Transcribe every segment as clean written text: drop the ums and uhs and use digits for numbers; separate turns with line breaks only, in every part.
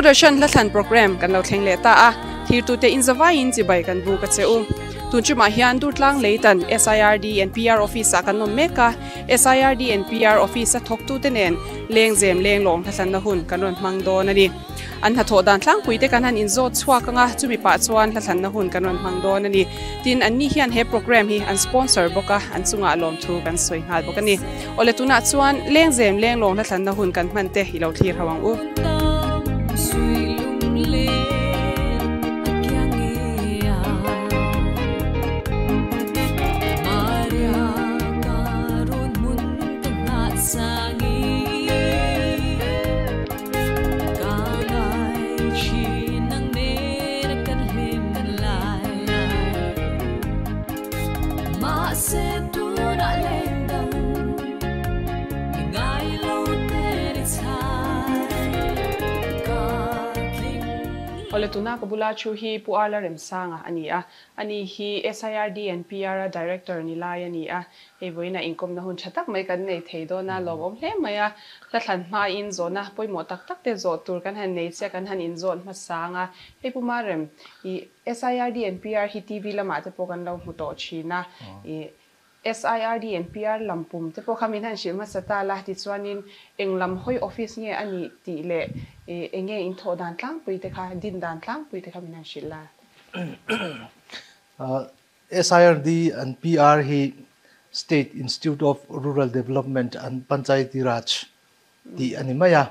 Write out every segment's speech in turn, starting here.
Ration la thlan program kan lo thleng le ta a thir tu te in zawai in chi bai kan bu ka cheu tunchu ma hian dur tlang leitan SIRD and PR office a kan nom meka SIRD and PR office a thok tu te nen lengzem lenglong thlan na hun kan ron mang do na ni an ha tho dan tlang puite kan han in zo chwa ka nga chumi pa chuan thlan na hun kan ron mang do na ni tin an ni hian he program hi an sponsor boka an chunga lom thu kan soi ngal boka ni ole tuna chuan lengzem lenglong thlan na hun kan man te hi lo thlir hawang u Ole tuna ko bula chu hi puala rem sanga ani hi SIRD and PR director ni la ya ni a he voina income na hun chatak mai kan nei theido na lobom hle maya la thlan ma in zona poimo tak tak te zo tur kan han nei che kan han in zon ma sanga he puma rem I SIRD and PR hi TV lama te po kan lo mu to china I SIRD and PR lampum te po khamin han shima sata la ti chuanin englam hoi office nge ani ti le enge in tho dan tlang puite kha din dan tlang puite khamin han shila
SIRD and PR hi State Institute of Rural Development and Panchayati Raj ti animaya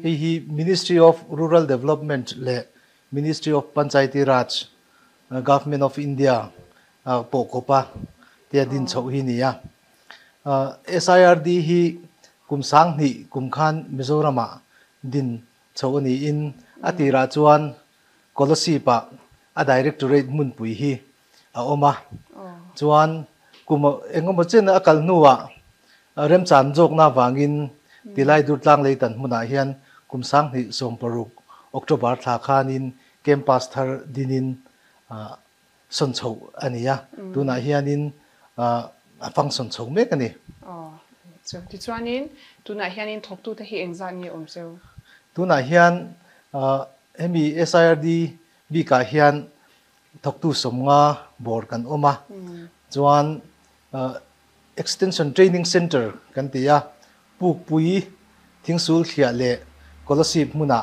hi Ministry of Rural Development le Ministry of Panchayati Raj Government of India pokopa tia din chho hi niya SIRD hi kumsang ni kumkhan Mizorama din chho ni in atira chuan policy pa a directorate mun pui hi a oma chuan kum engoma chen akal nuwa rem chan jok na wangin tilai dur tlang leitan hmuna hian kumsang ni somparuk October tha khanin campus thar dinin son chho ania tuna hianin function chho me kani
so ti chuanin tuna hianin thok tu te hi engzan ni omseu
tuna hian emi SIRD bi ka hian thok tu somnga bor kan oma chuan extension training center kan tia puk pui thingsul khia le scholarship muna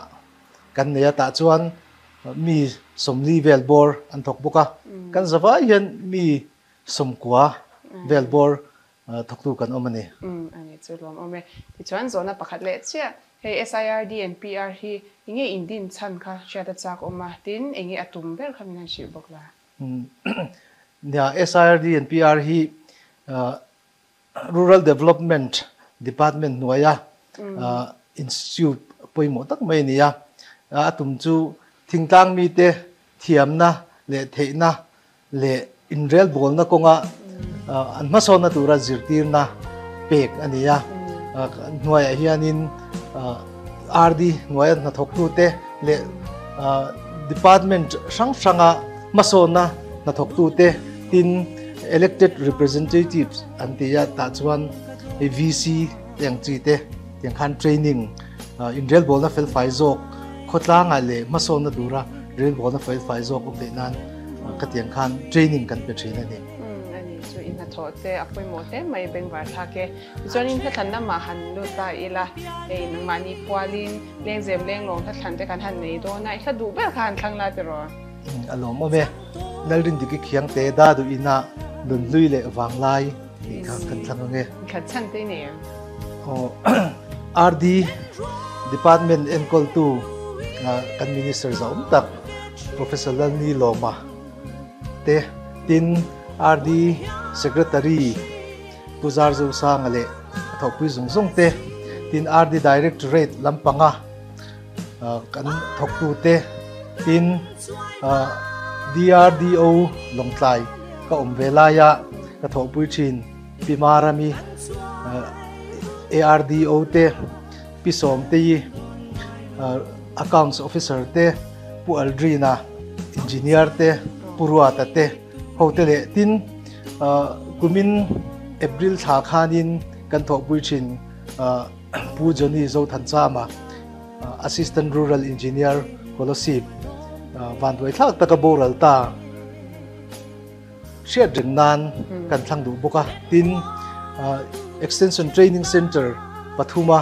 kan neya ta chuan mi somli vel bor an thok boka kan zawa hian mi somkwa vel bor thok tu kan omani
ani chulom ome ti chuan zona pakhat le chia he SIRD and PR hi inge indin chan kha chata chak oma tin enge atum ber khamina shi bokla
nya SIRD and PR hi Rural Development Department noya institute poimo tak mai niya atum chu thingtang mi te thiamna le theina le inrel bol na konga an masona tura zirtirna pek ania noya hianin RD noya na thoktu te le department sanga masona na thoktu te tin elected representatives antia ta chuan VC yang chi te yang khan training inrel bol na fel faizok khotlanga le masona tura rel bol na fel faizok de nan katiang khan training kan pe thina ni
so in tho te apoi mote mai beng war tha ke zonin tha than na ma han lu ta ila in mani kwalin lengzem lenglong tha than te kan han nei do na itha du ber khan thlang la te ro
alo mo me nalrin diki khiang te da du ina lun lui le wanglai kan thlang nge
khat chan te ne
RD department enkol tu kan minister zaum tak professor Lalni Loma te tin RD secretary Puzar Zo Sangale thokpui zungzung te tin RD directorate lampanga kan thoktu te tin DRDO longtlai ka omvelaya ka thokpui thin pimarami ARDO te pisom te accounts officer te pu aldrina engineer te puruata te hotel tin kumin April tha khanin kan thok buichin pu joni zo than chama assistant rural engineer policy van doi thak takaboral ta share nan kan thlang du boka tin extension training center pathuma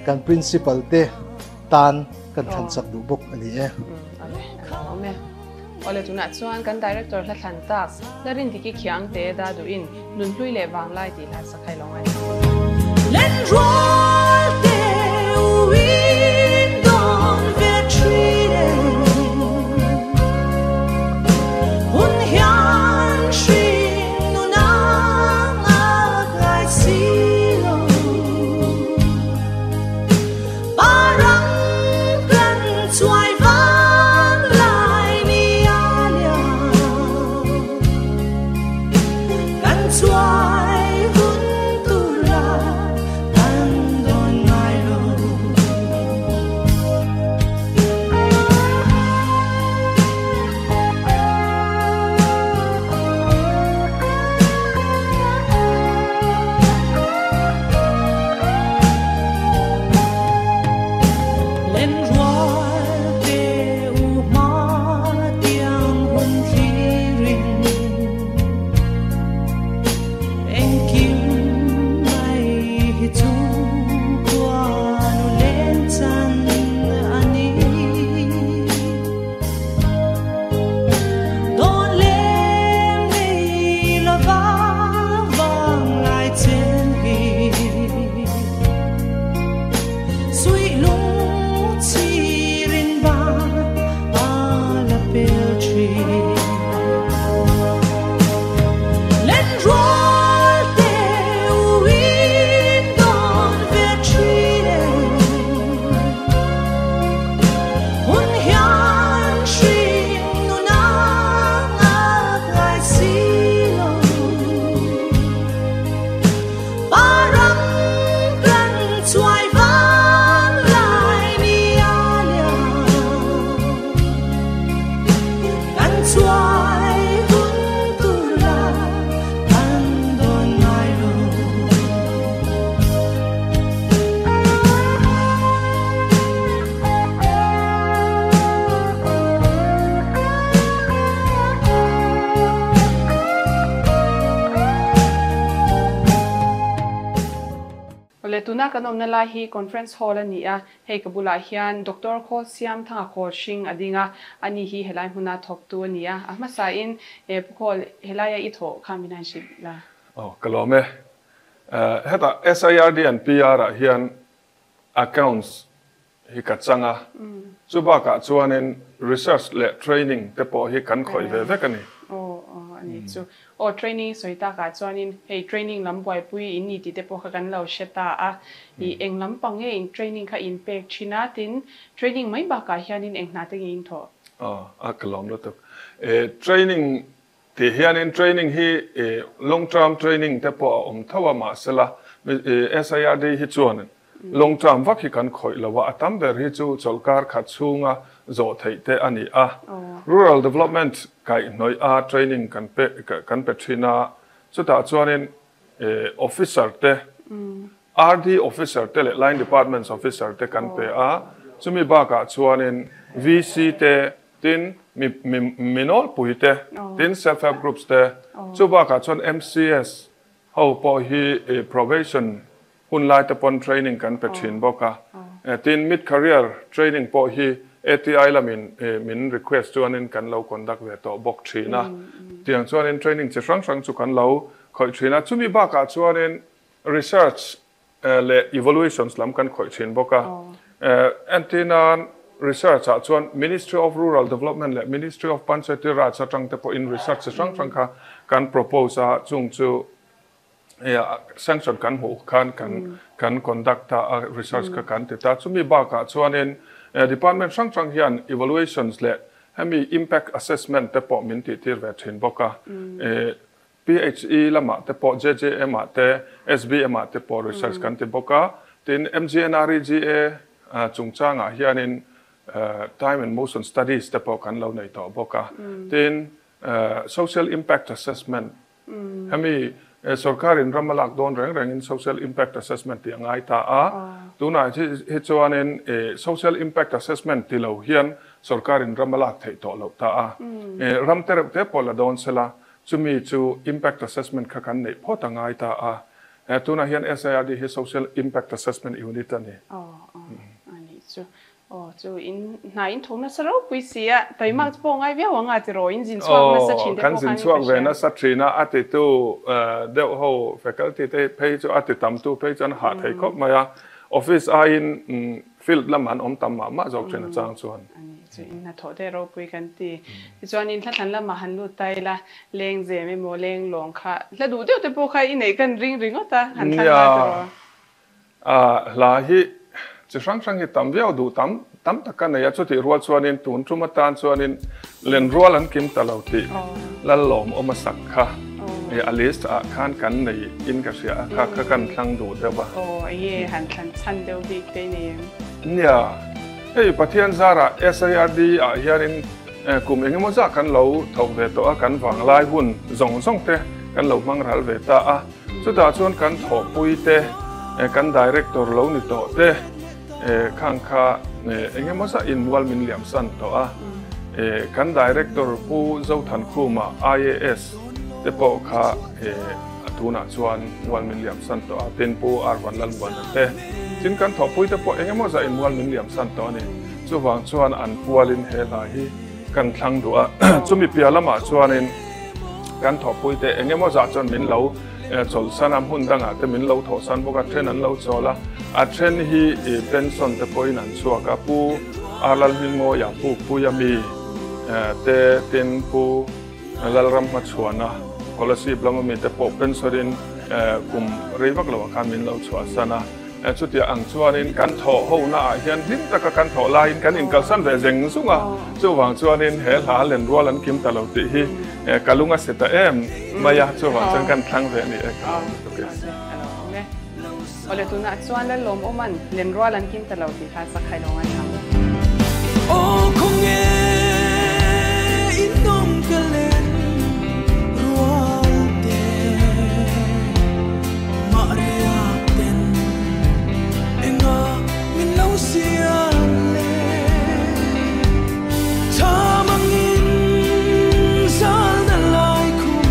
kan principal te tan kan than sak du bok ani e
ole tuna chuan kan director la thlan tak larin diki khiang te da du in nun hlui le wang lai ti la sakhai long ai
len roll te wind on the tree hun hian shin nu na lai silo parang kan chuai
tuna kanom na la hi conference hall ani a hei kabula hian doctor kho siam thanga kho shing adinga ani hi helai huna thok tu ani a ama sa in khol helaya I tho khaminan shi la
kalome heta SIRD and PR hian accounts hi kachanga chuba ka chuanin research le training te po hi kan khoi ve ve kani
ani chu training soita ka chuanin hei training lam boi pui ini ti te po kha kan lo sheta a I englam pange in training kha impact china tin training mai ba ka hianin engna te in tho
kalom lo tuk training ti hianin training hi long term training te po thawa ma sela SIRD hi chuanin long term vak hi kan khoi lawa atam ber hi chu cholkar kha chunga zo thei te ani a rural development kai noi a training kan pe thina chuta chuanin officer te RD officer te le line departments officer te kan pe a chumi ba ka chuanin VC te tin minol pui te tin self help groups te chuba ka chuan MCS ho po hi probation hun lai te pon training kan pe thin boka tin mid career training po hi ATI la min request chuanin kan lo conduct ve to bok thina tiang chuanin training che sang chu kan lo khoi thina chumi ba ka chuanin research le evaluations lam kan khoi thin boka antina research a chuan Ministry of Rural Development le Ministry of Panchayati Raj atang te po in research che sang kha kan propose a chung chu sanction kan hu kan conduct a research ka kan te ta chumi ba ka chuanin department sang hian evaluations le hemi impact assessment te po min ti tir ve thin boka PHE lama te po JJM te SBM te po research kan te boka tin MGNREGA chungchanga hianin time and motion studies te po kan lo nei to boka tin social impact assessment hemi sarkarin ramalak don reng in social impact assessment ti angai ta a tuna hi chuanin social impact assessment ti lo hian sarkarin ramalak thei to lo ta a ram terep te pola don sela chumi chu impact assessment kha kan nei phot angai ta a tuna hian SIRD hi social impact assessment unit ani
ani chu in na in thona saro puisia toimak po ngai bia wanga ti ro in jin chuak na sa chin te
kan jin chuak ve na sa thina ati tu de ho faculty te phei chu ati tam tu phei chan ha thei khop maya office a in field laman om tam ma jok chen chang chuan
ani chu in na tho te ro pui kan ti chuan in thlan la ma han lu tai la lengzem me mo lenglawng kha la du te po kha in nei kan ring ota han thlan ma to
la hi chi sang hi tam viau du tam takan ya chu ti rual chuanin tun tuma tan chuanin len rual an kim talauti la lom oma sakha alist a khan kan nei in ka sia kha kan thlang du dewa
ye han thlan chan deu bi te ni
nia pathian zara SIRD a hianin kum engemaw za kan lo thok ve to a kan wang lai hun zong te kan lo mang ral ve ta a chu ta chuan kan tho pui te kan director lo ni to te khang kha engemaw za inwal min liam san to a kan director pu zo than khuma IAS te po kha atuna chuan wal min liam san to a ten pu arwan lan wan te chin kan tho pui te po engemaw za inwal min liam san to ni chu wang chuan an pualin he la hi kan thlang du a chumi pialama chuanin kan tho pui te engemaw za chon min lo chol sanam hun danga te min lo tho san boka thren an lo chola a thren hi pension te poin an chuaka pu alal hingo ya pu yami te tin pu lalram ma chuana scholarship lama mi te po pensionin kum reivak lo khan min lo chua sana chutia ang chuanin kan tho ho na hian dim taka kan tho lain kan in kalsan ve jeng sunga chu wang chuanin he hla len rual an kim talo ti hi kalunga seta em maya chu wang chan kan thlang ve ni
ole tuna chuan la lom oman len rual an kim talo ti kha sakhai lo nga thang
ô không nghe in nom ka lên rual te maria ten enga min lo sia le chamangin sal na lai khum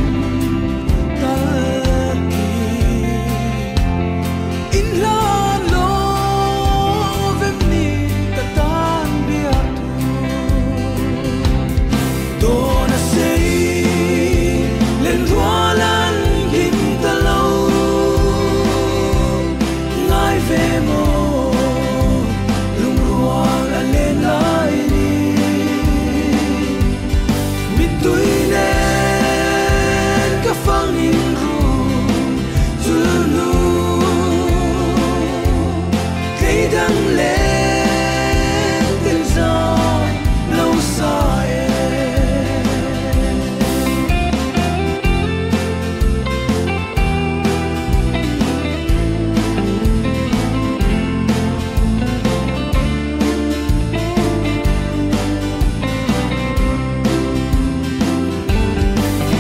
tal in la lo vem ni ka tan bia tu na sei len rualan gim ta lo ngai ve mo lung rual a le lai ni mit tui nen ka fang in ru zulu cây đắng lên tên dài lâu dài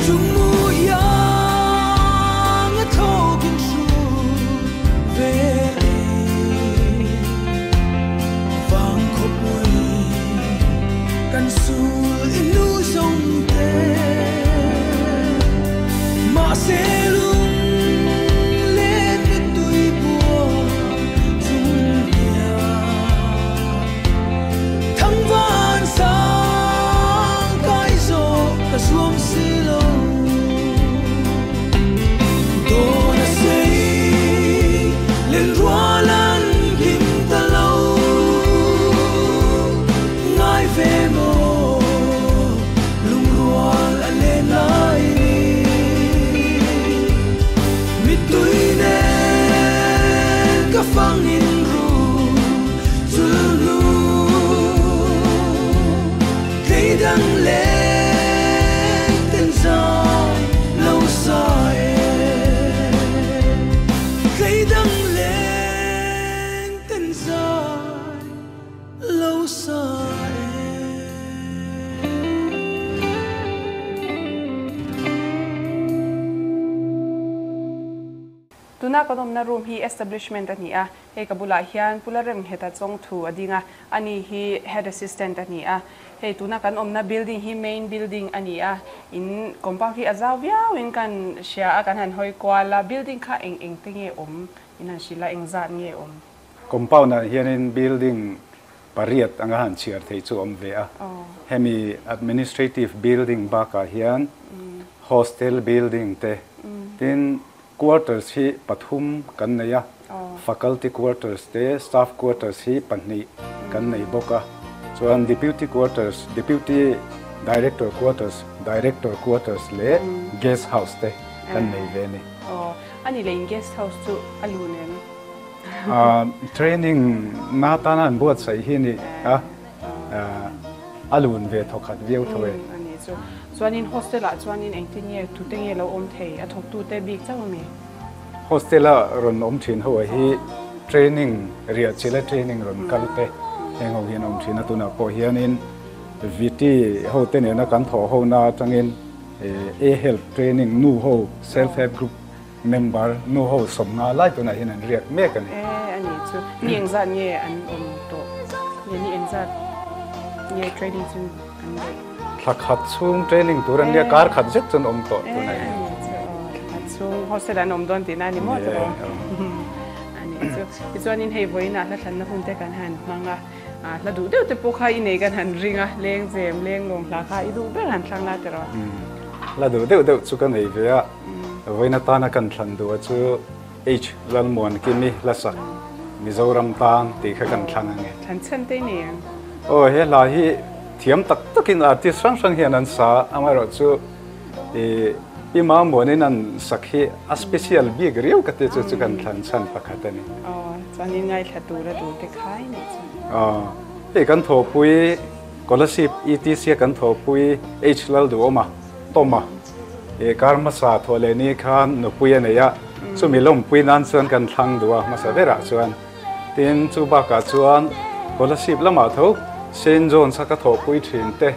chúng mùi yang ở thâu kinh su về vang khóc mùi căn su inu sông te mà sẽ lung lên với tui bùa chung nhà thăng van sang cái gió cả xuống xí lâu tô na sei lên rualan kim ta lâu ngai ve mo lung rual a le lai mi tui nen ka fang in ru zulu cây đắng lên tên dài lâu dài cây đắng lên tên dài lâu dài
tuna ko na room hi establishment ani a he kabula hian pularem heta chong thu adinga ani hi head assistant ani a he tuna kan omna building hi main building ani a in compound hi azawia in kan shia a kan han hoi kwala building kha eng tinge ina shila engza nge
compound na hian in building pariat anga han chiar thei chu ve a hemi administrative building ba ka hian hostel building te tin quarters hi pathum kan neya faculty quarters te staff quarters hi panni kan nei boka chuan deputy director quarters le guest house te kan nei ve ni
ani le guest house chu alune
training na tanan buat sai hi ni alun ve thokhat veu thoe
ani chu chuanin hostel a chuanin engtinia tu tenge lo thei a thok tu te big chawmi
hostel a ron thin ho hi training ria chila training ron kalte hengo hian thin atuna po hianin vt ho te ne na kan tho ho na tangin a help training nu ho self help group member nu ho somna lai tuna hian an riak me kan
ani chu ni engza nge an to ni engza nge training chu an
thakhat chung training turan ria kar khat jet chun to tuna
chung hostel an don ti na ni mo to ani chu chuanin hei voina la than na hun te kan han manga la du te pokha I nei kan han ringa lengzem lenglawng la kha I du be han thlang la te ro
la du chu kan nei ve a voina ta na kan thlan du chu HLA kimi la sak Mizoram tang ti kha kan thlang nge
than chen te ne
he la hi thiam tak takin artist sang hian an sa amaro chu ima monin an sakhi a special big riu kate chu kan thlan chan pakhatani
chuanin ngai thatu ra du te khai ni
chu kan tho pui scholarship etc kan tho pui HLA du oma toma karma sa thole ni khan no pui ne ya chu milom pui nan chuan kan thlang duwa masa vera chuan tin chu ba ka chuan scholarship lama tho Saint John saka tho pui thin te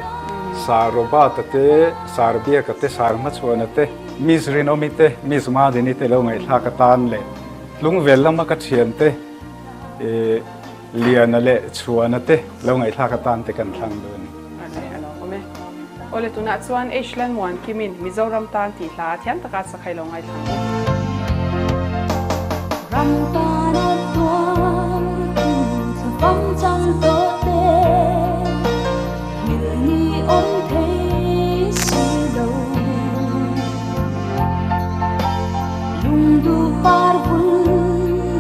saroba te sarbia ka te sarma chuan te Miss Rinomite Miss Madini te lo ngai thla ka tan le lungvel lama ka thian te liana le chuan te lo ngai thla ka tan te kan thlang du ni
ole tuna chuan HLA kimin Mizoram tan ti hla thiam taka sakhai lo ngai thlang
ram ta na tuam sa fam chang to te mil ni the si lo lung du par bul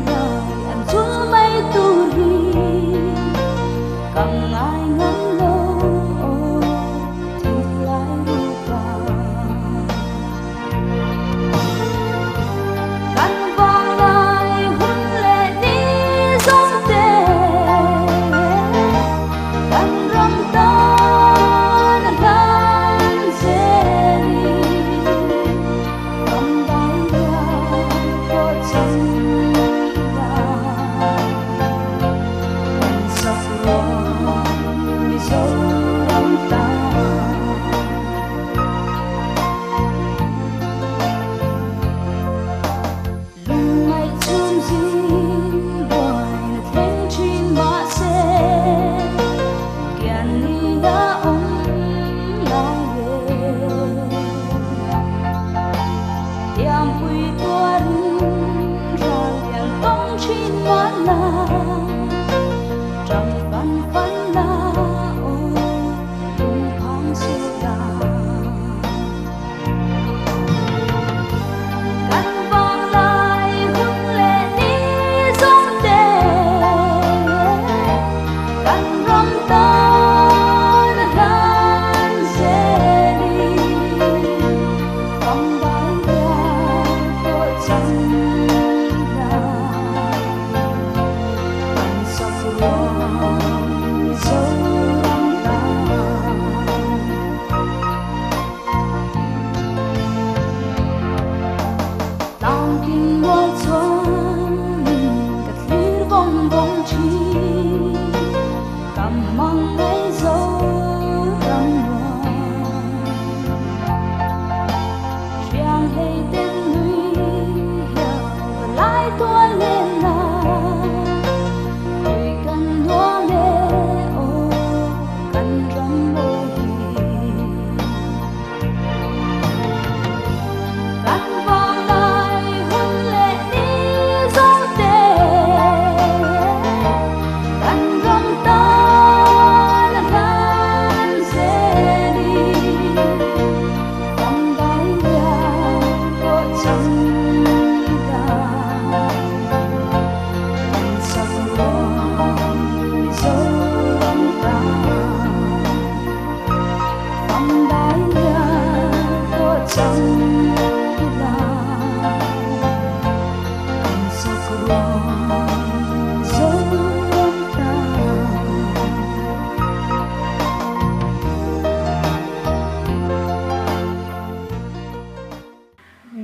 lai an chu mai tu ri kang ai ngan lo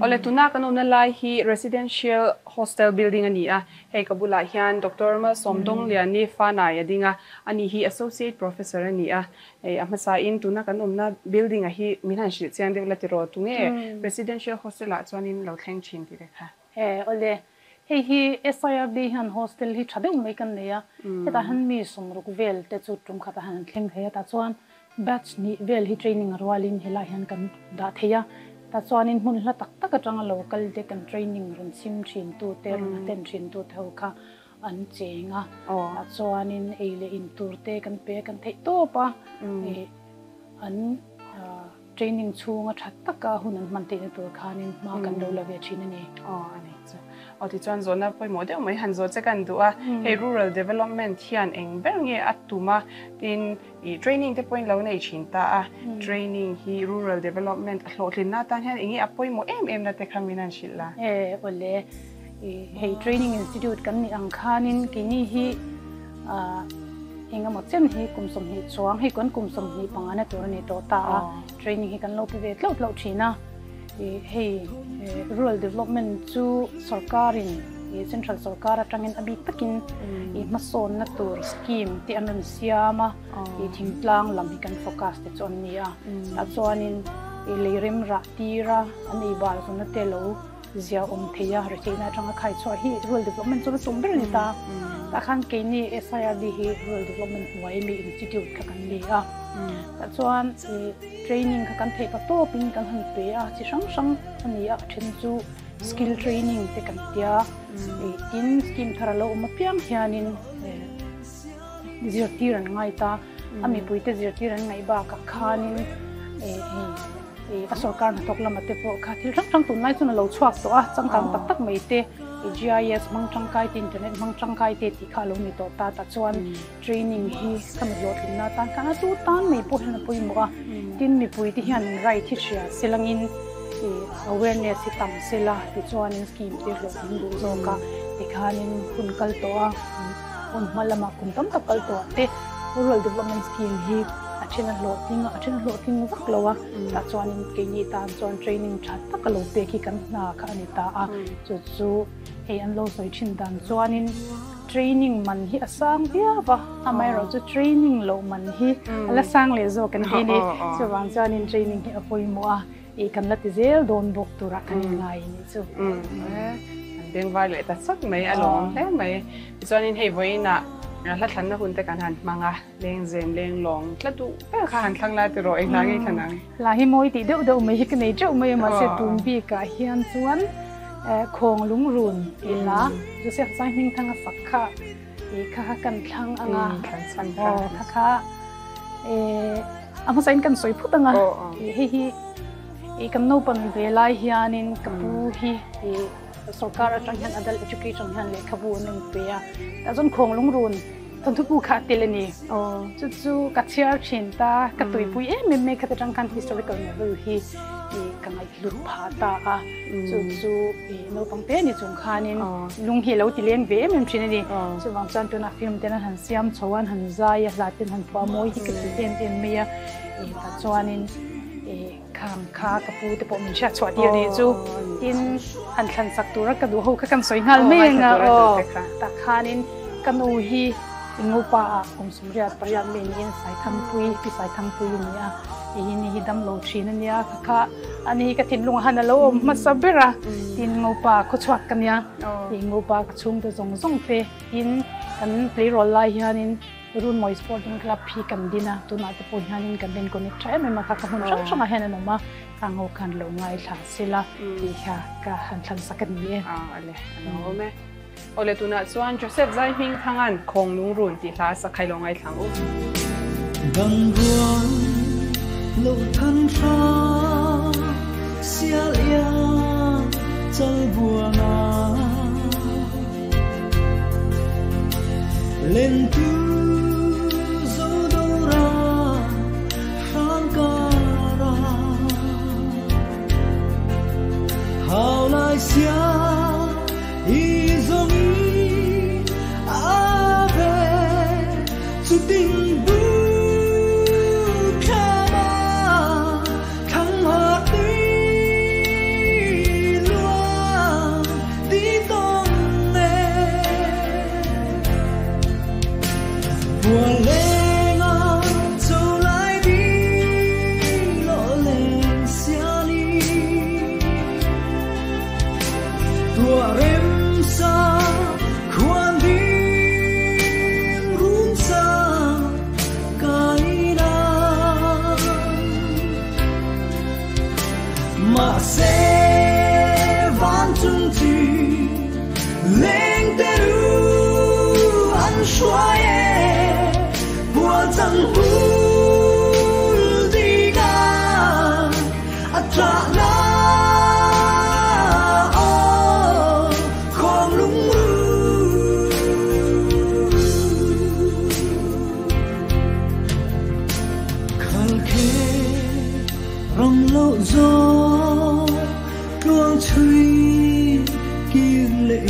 ole tuna kanom na lai hi residential hostel building ani a hei kabula hian Dr. Ma Somdong lian ni fa na ya dinga ani hi associate professor ani a ei amasa in tuna kanom na building a hi minan shi chiang de la tiro tunge residential hostel a chuanin lo thleng chin ti re kha
ole hei hi SIRD han hostel hi thade mai kan neya heta han mi somruk vel te chu tum khata han thleng heya ta chuan batch ni vel hi training arwalin hela hian kan da theya ta chuanin hun hla tak tak atanga local de kan training run sim thin tu te ten thin tu thau kha an chenga ta chuanin eile in turte kan pe kan thei to pa an training chunga that taka hunan man te tur khanin ma kan do la ve thin ani
ani ti chuan zona poi model mai han zo che kan duwa he rural development hian eng bernge atuma tin I training te point lo nei chin ta a training hi rural development a hlotlin na tan hian engi apoi mo em na te khaminan shilla
ole he training institute kan ni ang khanin kini hi enga mo chen hi kumsom hi chuang hi kon kumsom hi pangana tur ni to ta training hi kan lo pe ve tlo thina hey rural development chu sarkarin central sarkar atangin abi takin mason na tur scheme ti anon siama THLAN lam hi kan focus te chon nia ta chuanin leirim ra tira ani bal sona te lo zia theya rechina atanga khai chwa hi rural development chu tumber ni ta khan ke ni SIRD hi rural development YME institute kha kan ni a ta chuan training kha kan thei pa to pin kan han pe a chi sang ani a then chu skill training te kan tia in scheme tharalo piang hianin zirtiran ngai ta ami puite zirtiran ngai ba ka khanin a sarkar na tokla mate po kha thil rang tu nai chuna lo chuak to a changkang tak mai te GIS mangchang kai te internet mangchang kai te ti kha lo ni to ta chuan training hi kam lo thlina tan kana tu tan mai po hna poi mo a tin mi pui ti hian right hi sia selangin awareness hi tam sela ti chuan in scheme te lo hin du zo ka ti khanin kun kal to a un malama kun tam tak kal to te rural development scheme hi achina lo ting vak lowa ta chuan in ke ni ta chuan training that tak lo te ki kan na kha ani ta a chu he an lo soi chin dan chuan in training man hi asang dia wa amai ro chu training lo man hi ala sang le zo kan hi ni so wang chuan in training hi apoi mo a kan la ti zel don bok tu ra kan ngai ni chu
beng vai le ta sak mai along hle mai chuan in hei voina la thlan na hun te kan han manga lengzem lenglawng tlatu pe kha han thangla te ro eng langi thanang
la hi moi ti deuh mai hi kan nei chau mai ma se tum bi ka hian chuan khong lung run ila joseph sai hing thanga sakha kha kan thlang anga
san
kha amo sain kan soi phutanga hi kan no pan ve lai hianin kapu hi sarkar atang hian adult education hian le khabu nen pe a ta jon khong lung run thon thu pu kha telani chu ka chiar chin ta ka tui pui me kha tang kan historical novel hi kan ai lu pha ta a chu no pang te ni chung khanin lung hi lo ti leng ve mem thin ani chu wang chan tu na film ten han siam chowan han zai a latin han pa moi hi ka ti ten me a ta chuanin kham kha kapu te po min sha chwa ti ri chu in han thlan sak tur ka du ho kha kan soi ngal me nga ta khanin kanu hi ingupa kumsumria parya me ni sai thang pui pi sai thang pui ni a ni hi dam lo thin ania kha ani ka thin lung han lo ma sabera tin ngopa khu chwak kan ya ngopa ka chung te zong pe in kan play role lai hianin run moi sporting club phi kan dina tuna te po hianin kan den connect trai me ma ka hun sang hen no ma ang ho kan lo ngai thla sila ti kha ka han thlan sakan ni
ale ano me ole tuna chuan Joseph zai hing thangan khong lung run ti hla sa khai lo ngai thlang u
dang ruang lo than tha sia lia chal buanga lên tu hào lai xia y dòng y ave chú tình bu khama khang hoa tí Bùa lên à châu lại đi lộ lên xa đi tua rem sa khoan đi run sa cái na mà sẽ van chung chi lên te ru ăn xoay bùa chẳng hul đi ga à trả na không lung khăn khê rong lộ gió luang chui kiêng lệ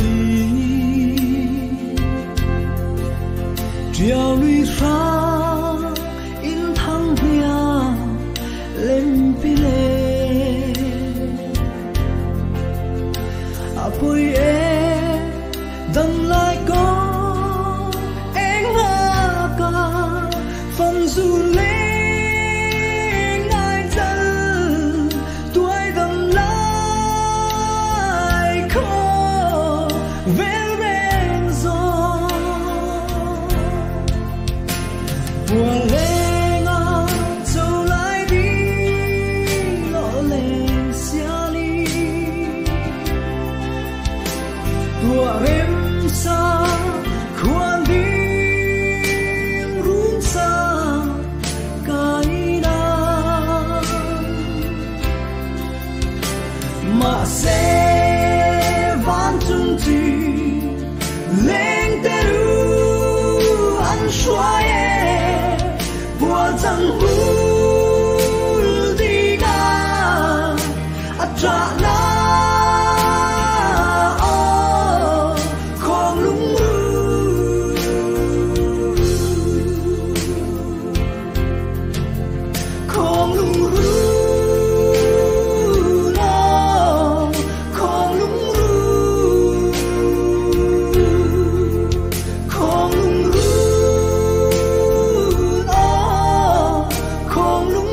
treo lũy xa in thăng hia lên pi lệ à bôi e đâm lại có em ha ca phần du lên ai chân tuổi đâm lại có vel ven gió bùa lên à châu lại đi lộ lên xa đi tua rem sa khoan đi run sa cái na mà sẽ van chung chi lên te ru ăn xoay bùa chẳng hul đi ga à trả na không lung không lung no không lung không lung không lung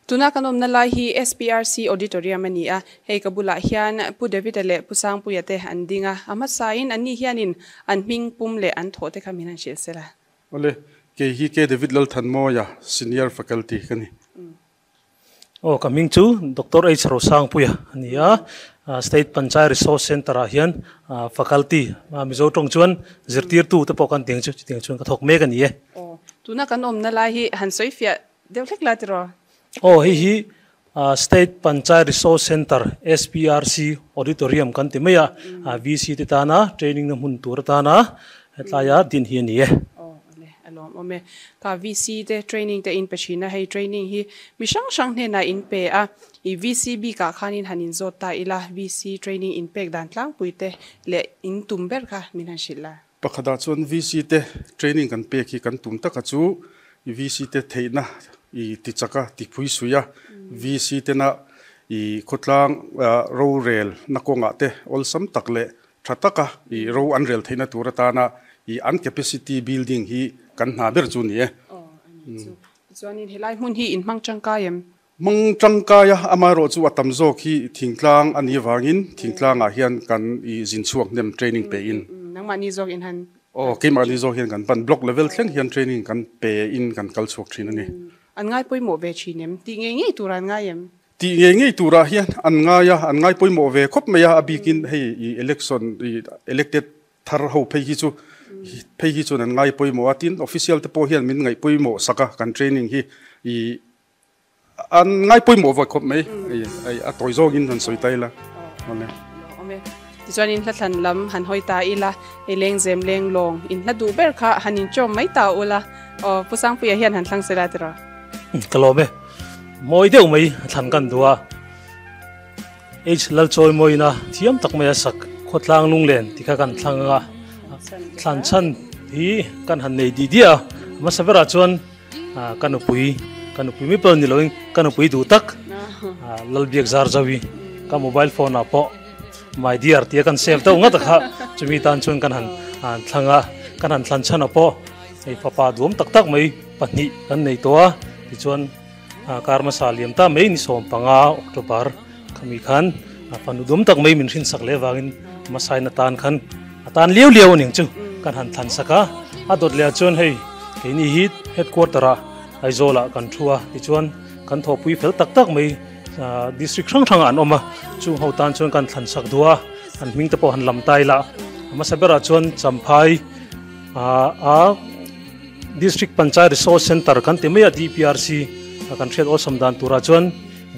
tuna kanom na lai hi SPRC auditorium ani a hei kabula hian pu David le pusang pu yate andinga ama sain ani hianin an ming pum le an thote khamin shil sela
ole ke hi ke David lal than mo ya senior faculty kani
Oh, coming to Dr. H. Rosang Puya, ania State Panchayat Resource Center hian faculty Mizoram chuan zirtir tu te pokan ting chuan ka thok me kan ye.
Oh, tuna kanom na lai hi han soifia deuhlek latiro.
Oh, hi State Panchayat Resource Center SPRC auditorium kan timaya VC titana training na mun tur tana tlaya din hi ni ye.
Alom ome ka VC te training te in pechina hei training hi misang sang ne na in pe a I VCB ka khanin hanin zota ila VC training in pek dan tlang puite le in tumber ka minan shilla
pakhada chon VC te training kan pe ki kan tum taka chu VC te theina I ti chaka ti phui suya VC te na I khotlang ro rail na konga te ol sam takle thataka I ro an rail theina turata na I an capacity building hi kan na ber chu ni e
chuanin helai mun hi in mangchangka yam
mangchangka ya amaro chu atam zo khi thingtlang ani wangin thingtlang a hian kan I jin chuak nem training pe in
nangmani zok in han
ke mani zo hian kan pan block level thleng hian training kan pe in kan kal chuak thin ani
an ngai poimo ve chinem ti nge turan nga yam
ti nge tura hian an ngai poimo ve khop meya abikin hei election elected thar ho phei hi chu phei hi chu an ngai poimo atin official te po hian min ngai poimo saka kan training hi an ngai poimo va khop mai ai a toizogin han soitaila ole
ome tichuanin hlathan lam han hoita ila LENGZEM LENGLAWNG in la du ber kha hanin chom mai ta ula pusang puya hian han thlang sela tira
kalome moi deu mai than kan duwa HLA choi moi na thiam tak mai sak khotlang lung len tikha kan thlanga thlan chan hi kan han nei di dia ma sabera chuan kanupui mi pel ni loing kanupui du tak lalbiak zar zawi ka mobile phone apo my dear tia kan save to nga ta kha chumi tan chun kan han thlanga kan han thlan chana po ei papa dum tak tak mai pani kan nei to a ti chuan karma saliam ta mai ni som panga October khami khan panu dum tak mai min rin sak le wangin masai na tan khan tan liu liu ning chu kan han thlan saka a dot le chuan hei ni hit headquarter a aizola kan thua ti chuan kan tho pui fel tak tak mai district sang sang an oma chung ho tan chuan kan thlan sak duwa an ming te po han lam tai la ama sabera chuan champhai a district panchayat resource center kan te mai DPRC kan thriat ol samdan tura chuan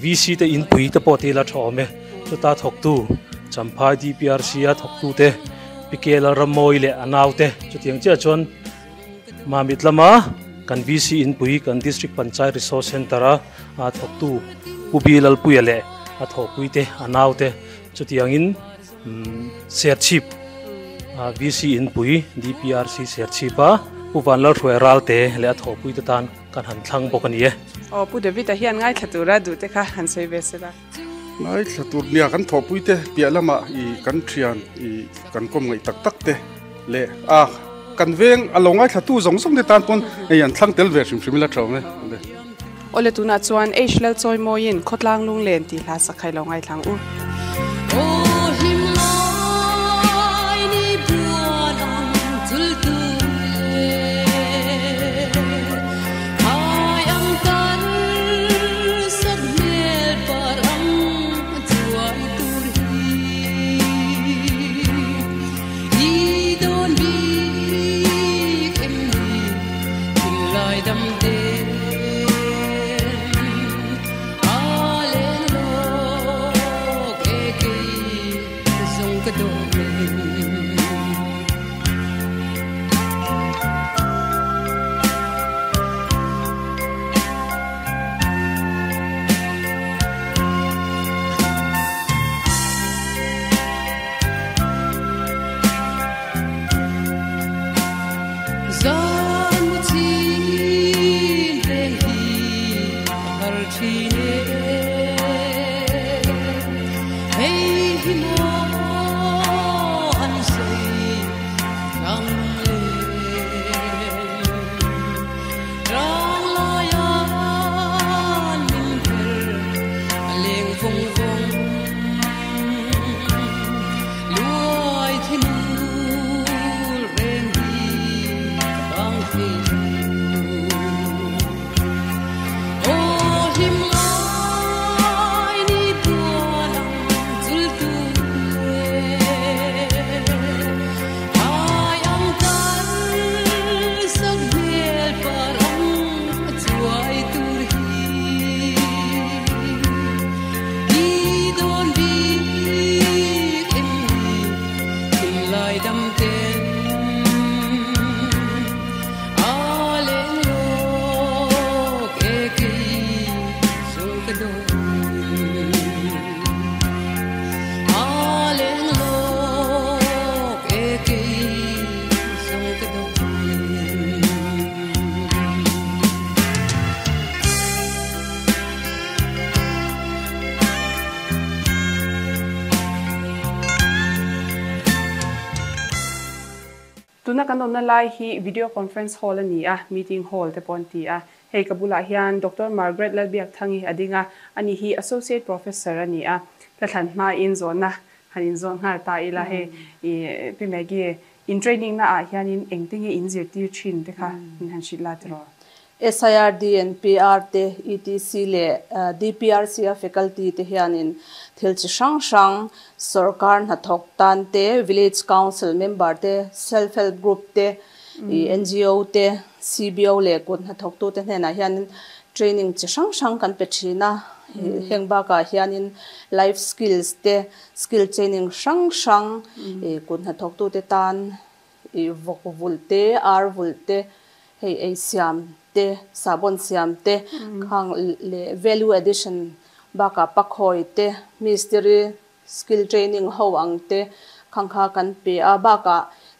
VC te in pui te po te la thome chu ta thok tu champhai DPRC a thok tu te PKL ramoi le anaw te chu tiang cha chuan ma mitlama kan VC in pui kan district panchayat resource center a thok tu pubilal puyale a thok pui te anaw te chu tiang in share chip VC in pui DPRC share chip a puwan la thoi ral te le a thok pui te tan kan han thlang bok ani e
pu David a hian ngai thatura du te kha han sei ve se la
ngai thatur nia kan tho pui te pialama I kan thian I kan kom ngai tak tak te le kan veng alongai thatu zong som te tan pon ei an thlang tel ve sim la thawme
ole tuna chuan HLA choi moin khotlang lung len ti hla sakhai lo ngai thlang u tuna kan dom na lai hi video conference hall ani a meeting hall te pon ti a hei kabula hian Dr. Margaret Lalbiak thangi adinga ani hi associate professor ani a la thlan ma in zona hanin zon har ta ila he pi megi in training na a hian in engtingi in zirti chin te kha han shila tro
SIRD and PR te ETC le DPRC faculty te hianin thilchi sang sang sarkar na thok tan te village council member te self help group te NGO te CBO le kun na thok tu te na hianin training chi sang sang kan pe thina hengba ka hianin life skills te skill training sang sang kun na thok tu te tan vokvul te arvul te hei siam te sabon siam te khang le value addition baka pakhoi te mystery skill training ho ang te khang kha kan pe a baka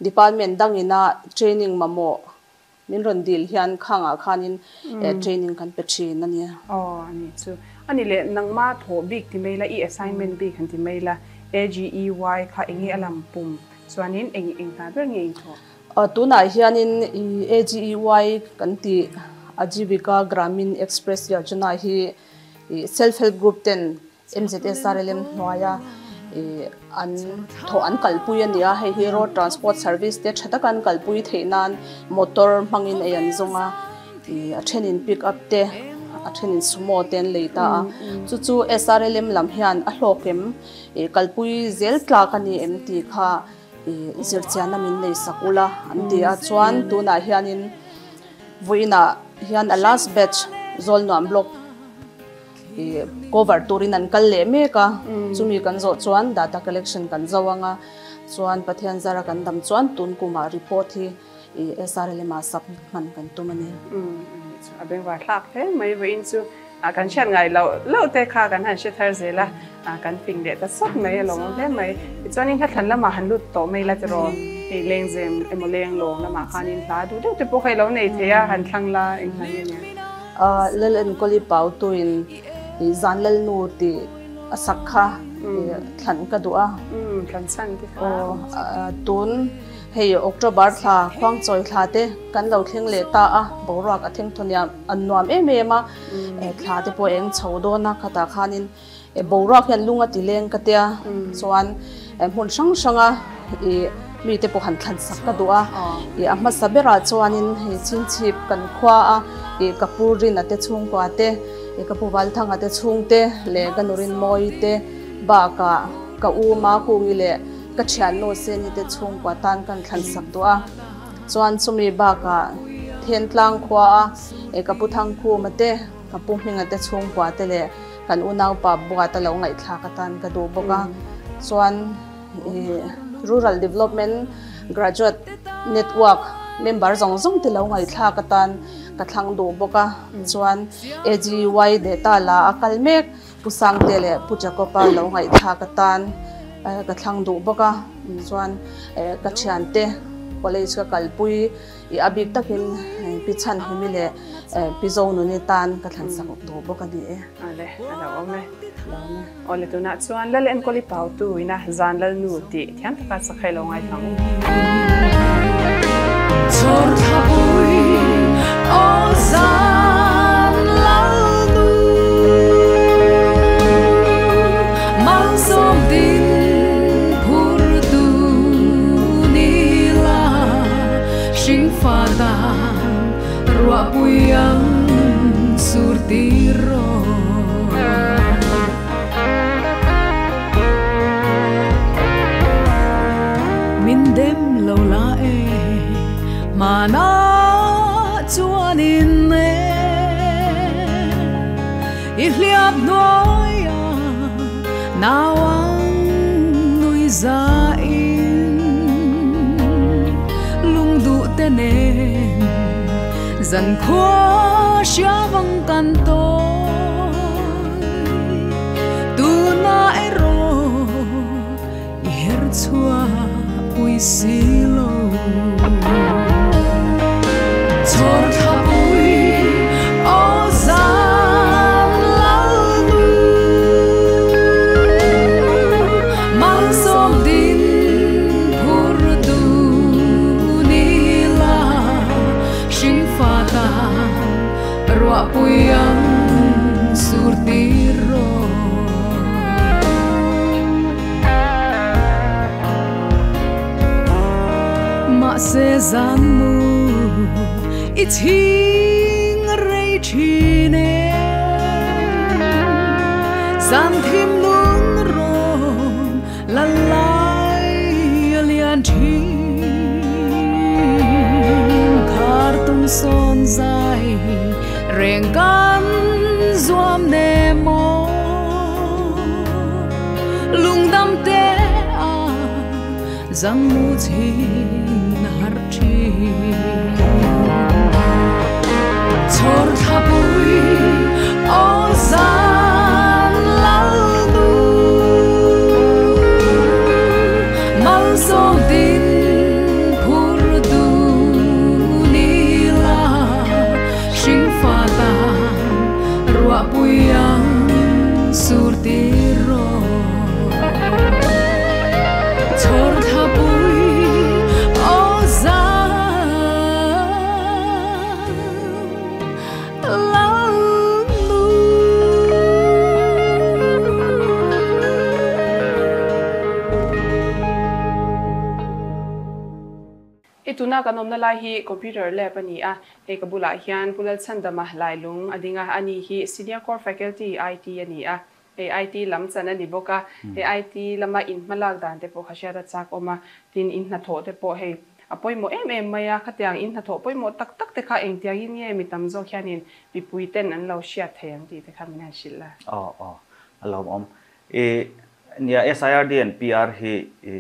department dangina training mamo min ron dil hian khanga khanin training kan pe thin ania
ani chu ani le nangma tho big ti mela I assignment big kan ti mela AGEY kha engi alam pum chuanin eng ta ber nge tho
tuna hianin AGEY kan ti Ajivika Gramin Express Yojana hi self help group ten MZSRLM noya an kalpui ania hei road transport service te thata kan kalpui theinan motor mangin ayan zonga a thenin pick up te a thenin sumo ten leita chu SRLM lam hian a hlokem kalpui zel tla kani MT kha zirchiana min nei sakula anti a chuan tuna hianin voina hian a last batch zol nuam block cover turin an kal le meka chumi kan zo chuan data collection kan zawanga chuan pathian zara kan dam chuan tun kuma report hi SRLM a submit man kan tumani
abeng wa thlak the mai vein chu kan chan ngai lo te kha kan han she thar zela kan ping de ta sok mai lo le mai chuanin kha than lama han lut to mai la tro LENGZEM LENGLAWNG lama khanin ta du te po khai lo nei the ya han thlang la eng han ne
lelen koli pau tuin zanlal nu ti asakha thlan ka du'a
thlan san ti
tun hei October tha khwang choi tha te kan lo thleng le ta a borak a theng thonia annuam ma thla te po eng chhodo na khata khanin borak hian lunga ti leng ka tia chuan hun sanga mi te po han thlan sak ka du'a amma sabera chuanin hei chinchip kan khwa a kapurin ate chung kwa te kapuwal thang ate chung te le ganurin moi te ba ka u ma ku ngi le ka thian no se ni te chung kwa tan kan thlan sak du'a chuan chumi ba ka then tlang khwa a kapu thang khu mate kapu hming ate chung kwa te le kan unau pa buwa ta lo ngai thla ka tan ka du boka chuan rural development graduate network member zong te lo ngai thla ka tan ka thlang do boka chuan AGY data la akal mek pusang tele pujakopa lo ngai thla ka tan ka thlang do boka chuan ka thian te college ka kalpui abik takin pichan himile pizo nu ni tan ka thlang sak do boka ni
ale ala ome ole tu na chuan lal en koli pau tu ina zanlal nu ti thian ka sakhai lo ngai thang
chor thabui o zanlal nu mang som din phur tu ni la sing fa da rua puyang surtiro mindem lo la mana chuanin ne ihliap noya nawang nui za in lungdu tenen zan khwa shavang kanto tu na ero iher chua pui silo chor thabui o zanlal nu mang som din phur tu ni la shin fa ta rua puyang surtiro ma se zanmu it's hing rei chine san thim lung ro la lai alian thi khar tum son zai reng kan zuam ne mo lung dam te a zang mu chin har thi chor thabui o zanlal nu mang som din phur tu ni la sing fa ta rua puyang surtiro
ituna kanom na lai hi computer lab ani a he kabula hian pulal chandama lailung adinga ani hi senior core faculty IT ani a he IT lam chana ni boka he IT lama in malak dan te po khashara chak oma tin in na tho te po he apoi mo maya khatyang in na tho poi mo tak tak te kha eng tiang in ye mitam zo khianin pipuiten an lo shia thayang ti te khan na shilla
alom om nia SIRD and PR hi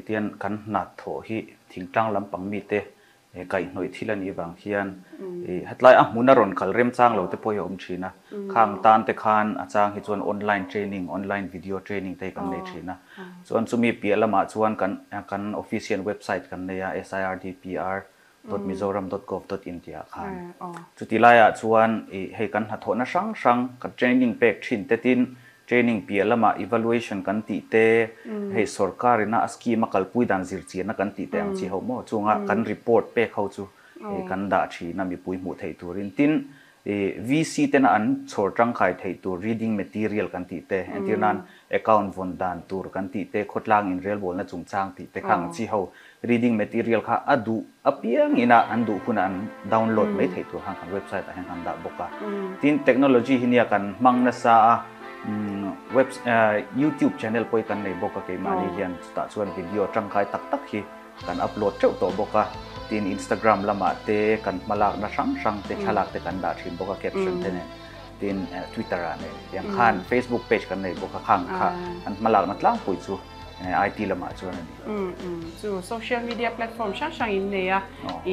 tian kan na tho hi thingtang lampang mi te kai noi thilan i wang hian hatlai a munaron kalrem chang lo te poi om thina khang tan te khan achang hi chuan online training online video training te kan nei thina chuan chumi pialama chuan kan official website kan neya sirdpr.mizoram.gov.india khan chutilaya chuan hei kan ha thona sang kan training pek thin te tin training pialama evaluation kan ti te hei sarkarina scheme kalpui dan zirchi na kan ti te ang chi ho mo chunga kan report pe khau chu kan da thi na mi pui mu thei turin tin VC te na an chhor tang khai thei tu reading material kan ti te antinan account von dan tur kan ti te khotlang in real bol na chung chang ti te khang chi ho reading material kha adu apiang ina andu kuna an download mai thei tu hang kan website a hang da boka tin technology hinia kan mangna sa web YouTube channel poi kan nei boka ke mani hian ta chuan video tangkai tak tak hi kan upload cheu to boka tin Instagram lama te kan malak na sang te thalak te kan da thin boka caption te ne tin Twitter ane yang khan Facebook page kan nei boka khang kha an malak na tlang pui chu IT lama chuan ani
chu social media platform sang in ne ya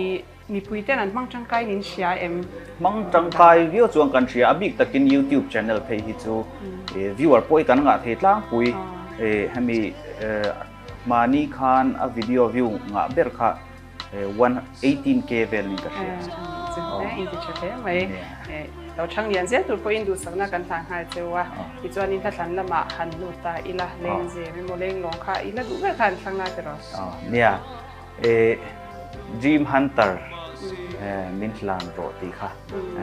I mi puiten an mang tangkai nin sia
mang tangkai view chuang kan sia abik takin YouTube channel phe hi chu viewer poi kan nga the tlang pui hami mani khan a video view nga ber kha 118k vel ni ka sia
in ti chhe mai lo chang lian zia tur point du sakna kan thang hai chewa I chuan in thlan lama han lu ta ila LENGZEM mo LENGLAWNG kha ila du ve khan thangna te ro
nia dream hunter min thlan ro ti kha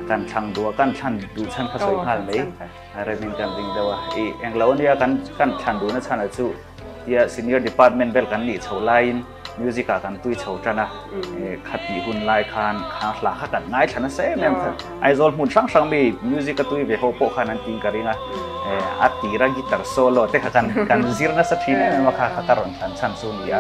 kan thang du kan than du chan kha soi khal mai are min kan ring dawa englaonia kan than du na chana chu tia senior department bel kan ni chholain music kan tui chho chana khati hun lai khan khla kha kan ngai thana se mem ai zol mun sang mi music ka tui ve ho po khan an ting karinga atira guitar solo te kha kan zirna sa thine ma kha karon than chan su nia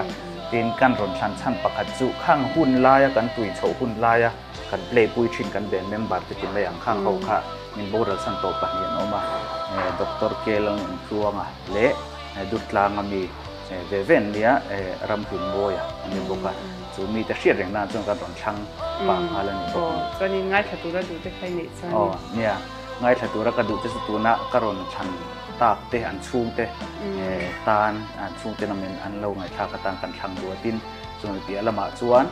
tin kan ron than chan pakhat chu khang hun laya kan tui chho hun laya kan play pui thin kan ben member te tin layang khang ho kha min boral san to pa hian oma Dr. Kelang Tuanga le dutlang ami ven nia ram hun boya ani boka chu mi ta hriat reng na chung kan ron thang pa halani bo
chuanin ngai thatura du te khai nei chuan
nia ngai thatura ka du te chu tuna karon than tak te an chung te tan an chung te namen an lo ngai tha ka tan kan thang du tin chung pi alama chuan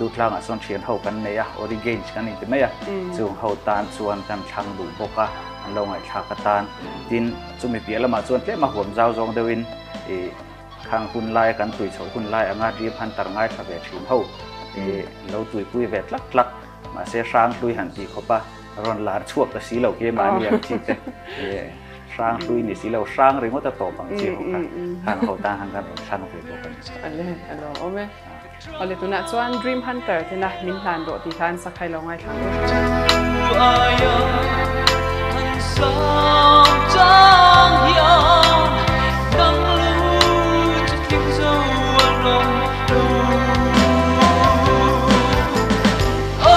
dutlang a son thian ho kan neya origin kan ni te meya chung ho tan chuan kan thang du boka an lo ngai tha ka tan tin chumi pi alama chuan tle ma huam zau zong deuin khang hun lai kan tui chho hun lai anga ri phan tar ngai tha ve thim ho lo tui pui ve tlak ma se sang tui han ti khopa ron lar chuak ta si lo ke ma ni ang chi te sang tui ni si lo sang ring ta to bang chi ho kan ho ta hang kan san ho ko kan
alo ome ole tuna chuan dream hunter thina min hlan ro ti khan sakhai lo ngai thang
Oh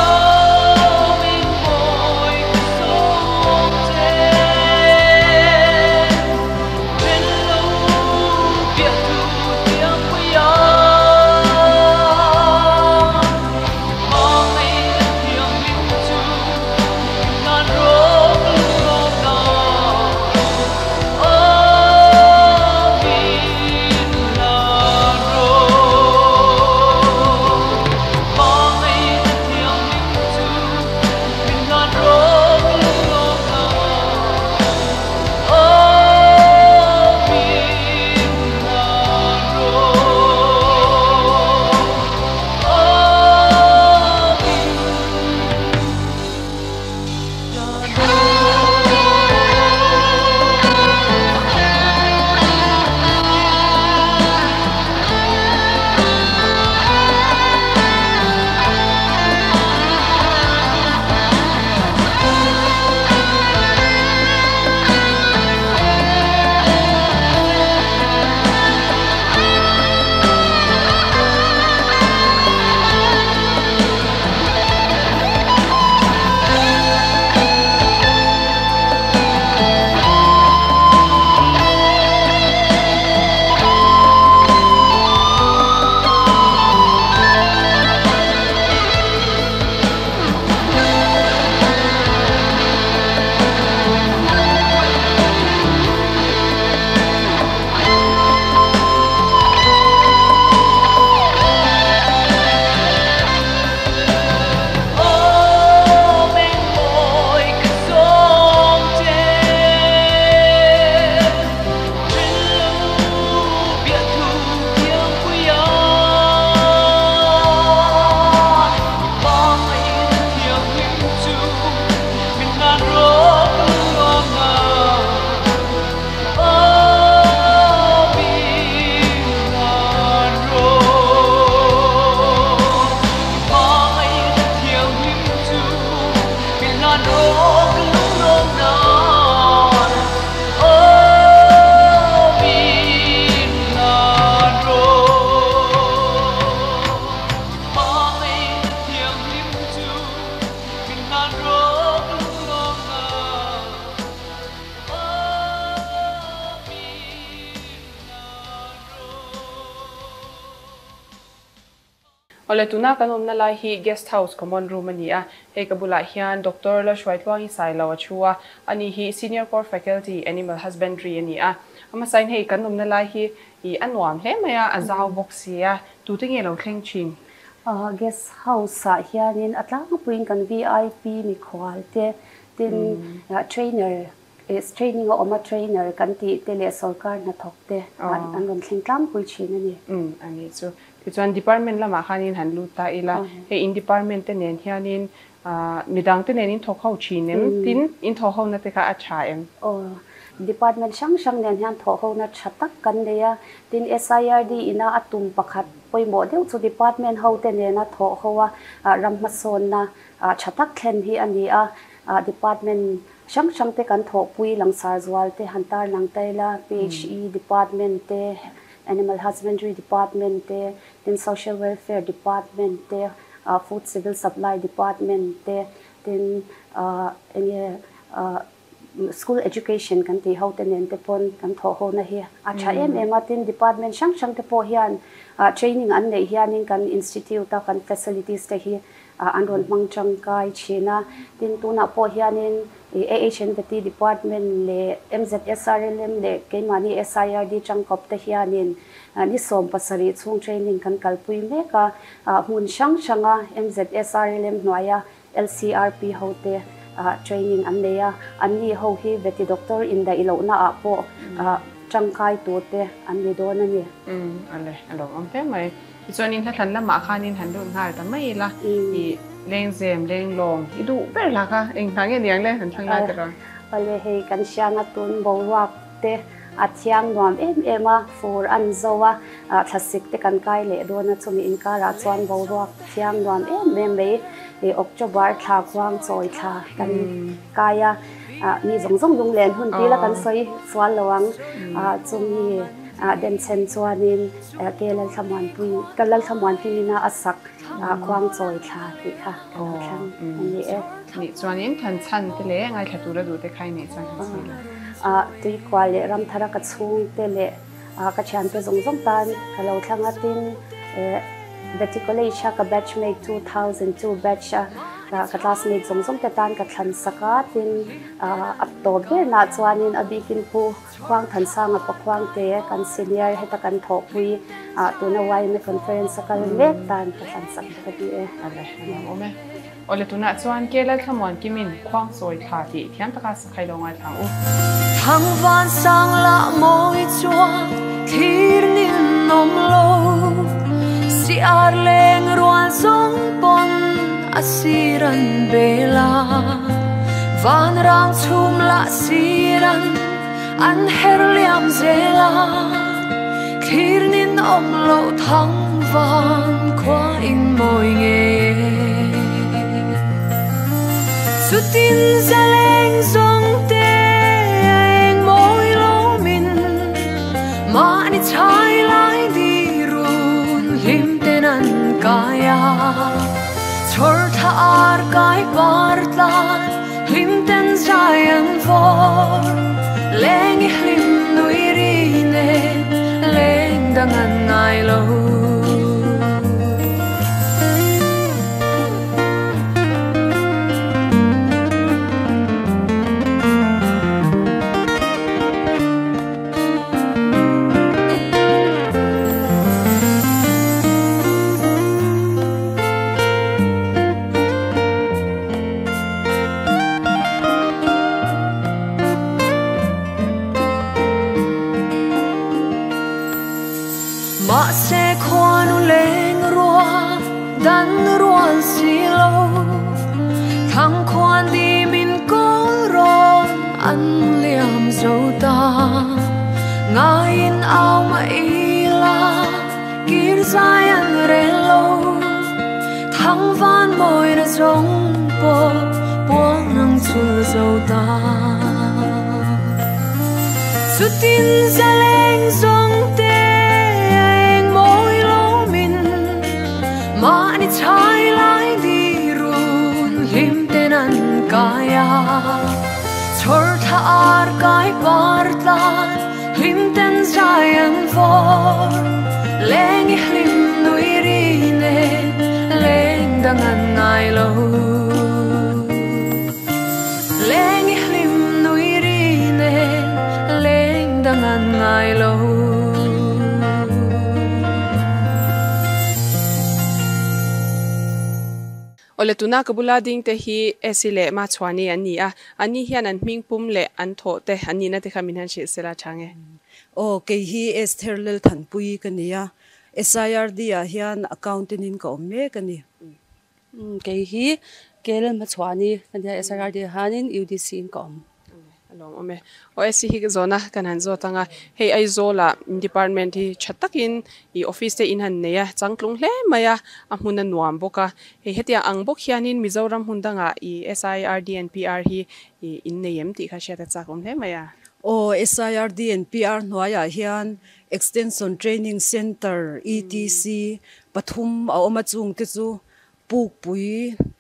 ole tuna kanom na lai hi guest house common room ania he kabula hian doctor la shwaitwang isai lawa chua ani hi senior core faculty animal husbandry ania ama sign he kanom na lai hi I anwam he maya azaw boxia tu tinge lo thleng ching
guest house hianin atlang puin kan VIP mi khwalte tin trainer is training oma trainer kan ti tele sarkar na thokte an ron thleng tlam pui chin ani
ani chu tichuan department lama khanin hanlu ta ila he in department te nen hianin midang te nenin thokhau chinem tin in thokhau na te kha acha em
department sang nen hian thokhau na thatak kan leya tin SIRD ina atum pakhat poi mo deu chu department ho te ne na thokhawa rammason na thatak thlen hi ani department sang te kan thok pui langsar zwal te hantar langtaila PHE department te animal husbandry department te then social welfare department te food civil supply department te then school education kan ti ho te nen te pon kan tho ho na hi acha tin department sang te po hian training an nei hianin kan institute ta kan facilities te hi anron mangchang kai china tin tuna po hianin AHNT department le MZSRLM le keimani SIRD changkop te hianin ni som pasari chung training kan kalpui me ka hun sanga MZSRLM noya LCRP hote training an leya ani ho hi veti doctor in the ilo na apo changkai to te an le don ani
ale alo amte mai ichonin thlan lama khanin handun har ta mai la I lengzem lenglong idu ber la ka eng thang eng le han thang la ta
ale he kan sianga tun bowak te athiang nuam ema for an zowa thlasik te kan kai le dona chumi in kara chuan bowak thiang nuam me October tha kwang choi tha kan kaya mi zong lung len hun ti la kan soi swal lawang chumi den chen chuanin kelal thamwan pui kalal thamwan ti na asak kwang choi tha ti kha
ni chuanin than chan te le ngai thatu ra du te khai ne chan
tui kwale ram thara ka chung te le ka chan pe zong tan kalo thanga tin Verticulation ka batchmate 2002 batch ka classmate zong te tan ka thlan saka tin October na chuanin abikin pu khwang than sanga pa khwang te kan senior heta kan thopui tuna wai me conference ka le tan ka thlan sak ka ti
ome ole tuna chuan kelal thamwan kimin khwang soi tha ti thiam taka sakhai longai thang
thang van sang la moi chuan thir nin nom lo si arleng ruan song pon asiran bela van rang chum la siran an herliam zela khirnin om lo thang van kwa in moi nge sutin zaleng song te eng moi lo min ma ni chai lai di Himtenan kaya chor thar kai partlan himten zayan for leng him nuirine leng dangan ngai lo se khoanu leng ruan dan ruan silo thang khoan di min ko ron an liam zota ngain au ma ila kir zayan relo thang van moi na zong po buang nang chu zota sutin zaleng zong te Ma ni chai lai di run himtenan kaya chor thar kai partlan himten zayan for leng him nuirine
ole tuna kabula ding te hi esile ma chwani ani a ani hian an ming pum le an tho te ani na te khamin han shi sela change
o ke hi estherlel than pui kania SIRD a hian accountant in ko me kani
ke hi kelel ma chwani kania SIRD hanin UDC in kom
along ome o esi hi zona kan han zo tanga hei ai zola department hi chatakin I office te in han neya changklung hle maya a hmuna nuam boka hei hetia angbok hianin Mizoram hundanga I SIRD and PR hi in neyem ti kha sha ta chakom hle maya
o SIRD and PR noya hian extension training center ETC pathum a oma chung te chu puk pui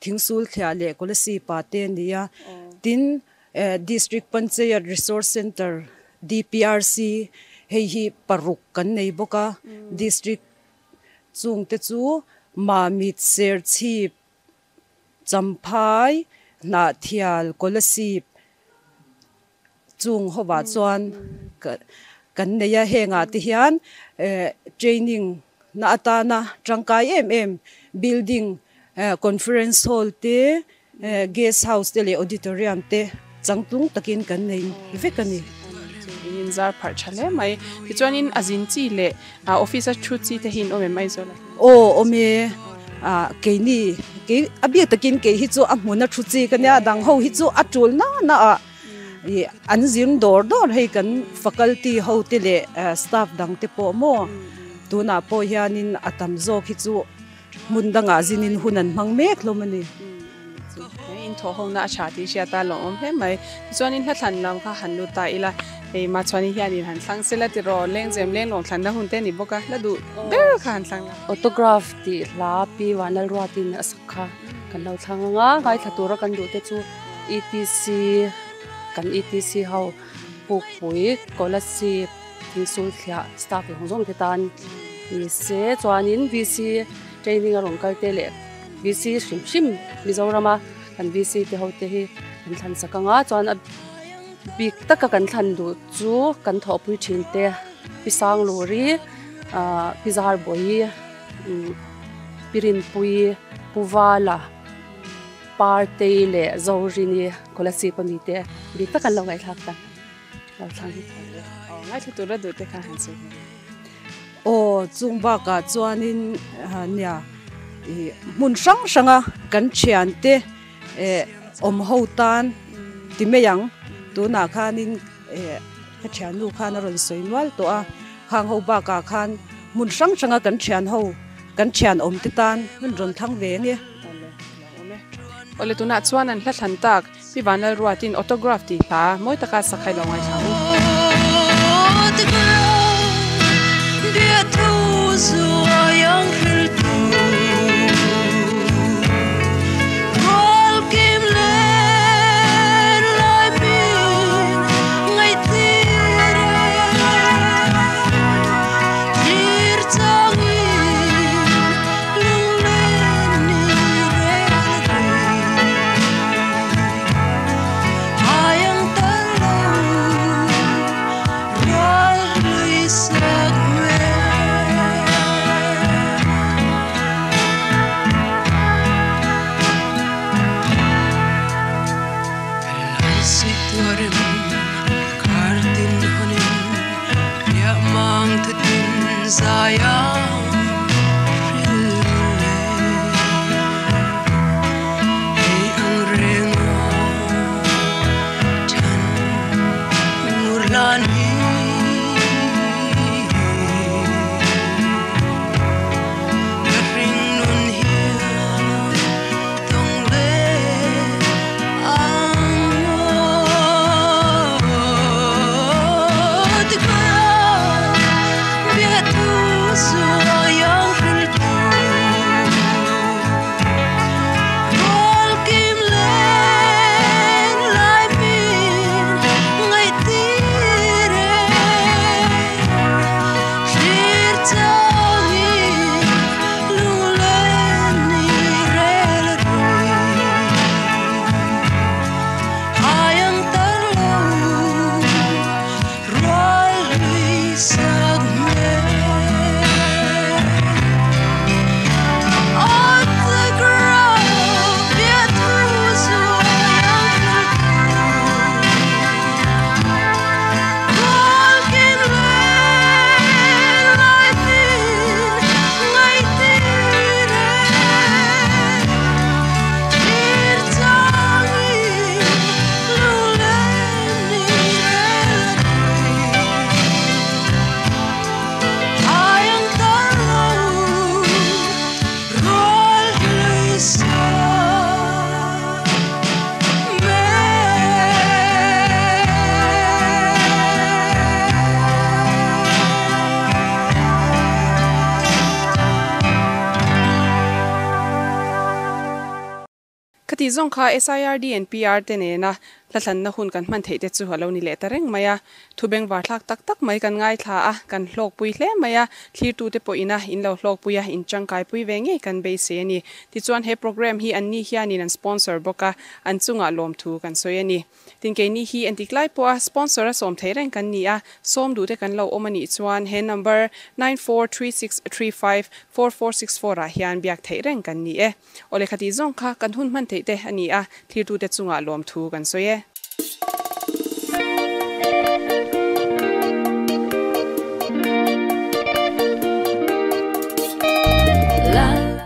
thingsul thya le kolasi pa te nia tin district panchayat resource center DPRC hei hi paruk kan nei boka district chung te chu mamit ser chi champhai na thial kolasi chung howa chuan kan neya henga ti hian training na atana tangkai building conference hall te guest house te le auditorium te changtung takin kan nei vekani
inzar phar chale mai tichuanin azin chi le officer thu chi te hin ome mai zola
ome keini ke abia takin ke hi chu amuna thu chi kanya dang ho hi chu atul na an zim dor hei kan faculty ho te le staff dang te po mo tuna po hianin atam zo hi chu mundanga zinin hunan mangmek lomani
in tho hong na chati sia ta lo om he mai chuanin hla than lam kha hanlu ta ila ei ma chwani hianin han thlang sela ti ro lengzem lenglong thlan na hun te ni boka la du ber khan thlang
autograph ti la pi wanal ruatin asakha kan lo thanga ngai thatura kan du te chu ETC kan ETC how puk pui scholarship thingsul thia staff hong jong te tan ni se chuanin VC training arong kal te le VC shim Mizorama kan VC te ho te hi kan than sakanga chuan big taka kan than du chu kan tho pui thin te pisang lori pizar boi pirin pui puwala parte le zorini kolasi pani te big taka lo ngai thak ta lo thang
ngai thu tu ra du te kha han se
o chungba ka chuanin nia mun sanga kan chian te om ho tan ti meyang tu na khanin ka chian lu khan ron soinwal to a khang ho ba ka khan mun sanga kan chian om ti tan mun ron thang ve nge
ole tuna chuan an hla thlan tak pi wanal ruatin autograph ti hla moi taka sakhai lo ngai thang
dia thu zu yang hil tu rol kim len lai pi ngai ti dir changi lung len ni re ayang tan rol lui sak me
khati zong kha SIRD and PR te ne na thlan na hun kan man thei te chu halo ni le tareng maya thubeng war thlak tak tak mai kan ngai thla a kan hlok pui hle maya thlir tu te po ina in lo hlok pui a in changkai pui vengi kan be se ni ti chuan he program hi an ni hianin an sponsor boka an chunga lom thu kan soi ani tin ke ni hi antiklai po a sponsor a som theireng kan ni a som du te kan lo omani chuan he number 9436354464 a hian biak theireng kan ni e ole khati zong kha kan hun man thei te ani a thlir tu te chunga lom thu kan soi e